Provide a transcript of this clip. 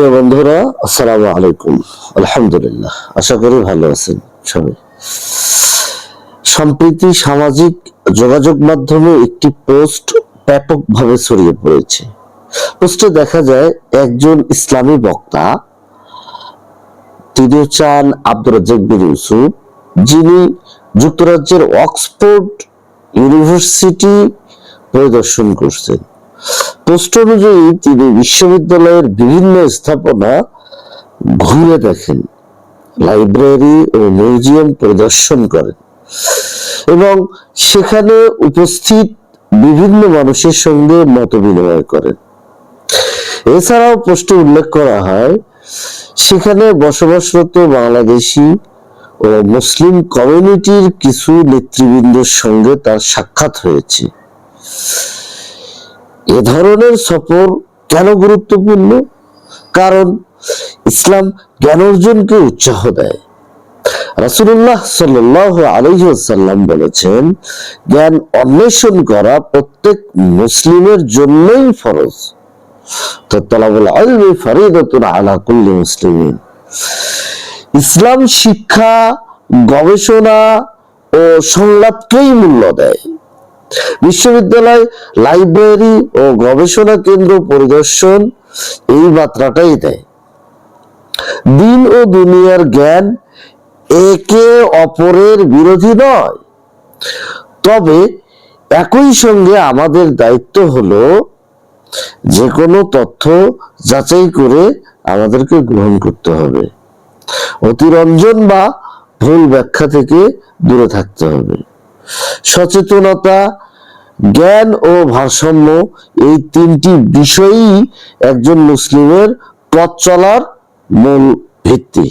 প্রিয় বন্ধুরা, আসসালামু আলাইকুম। আলহামদুলিল্লাহ, আশা করি ভালো আছেন সবাই। সম্প্রতি সামাজিক যোগাযোগ মাধ্যমে একটি পোস্ট ব্যাপকভাবে ছড়িয়ে পড়েছে। পোস্টে দেখা যায় একজন ইসলামী বক্তা, তিনি হচ্ছেন আব্দুর রাজ্জাক বিন ইউসুফ, যিনি যুক্তরাজ্যের অক্সফোর্ড ইউনিভার্সিটি পরিদর্শন করছেন। পোস্ট অনুযায়ী তিনি বিশ্ববিদ্যালয়ের বিভিন্ন স্থাপনা ঘুরে দেখেন, লাইব্রেরি ও মিউজিয়াম পরিদর্শন করেন এবং সেখানে উপস্থিত বিভিন্ন মানুষের সঙ্গে মত বিনিময় করেন। এছাড়াও পোস্টে উল্লেখ করা হয় সেখানে বসবাসরত বাংলাদেশি ও মুসলিম কমিউনিটির কিছু নেতৃবৃন্দের সঙ্গে তার সাক্ষাৎ হয়েছে। এ ধরনের সফর কেন গুরুত্বপূর্ণ? কারণ ইসলাম জ্ঞান অর্জনকে উৎসাহ দেয়। রাসূলুল্লাহ সাল্লাল্লাহু আলাইহি ওয়াসাল্লাম বলেছেন, জ্ঞান অন্বেষণ করা প্রত্যেক মুসলিমের জন্যই ফরজ। তালাবুল ইলমি ফরিদাতুন আলা কুল্লি মুসলিমিন। ইসলাম শিক্ষা, গবেষণা ও সংলাপকেই মূল্য দেয়। বিশ্ববিদ্যালয়, লাইব্রেরি ও গবেষণা কেন্দ্র পরিদর্শন এই মাত্রাটাই দেয়। দিন ও দুনিয়ার জ্ঞান একে অপরের বিরোধী নয়, তবে একই সঙ্গে আমাদের দায়িত্ব হলো যে কোনো তথ্য যাচাই করে আমাদেরকে গ্রহণ করতে হবে। অতিরঞ্জন বা ভুল ব্যাখ্যা থেকে দূরে থাকতে হবে। সচেতনতা, জ্ঞান ও ভারসাম্য, এই তিনটি বিষয়ই একজন মুসলিমের পথ চলার মূল ভিত্তি।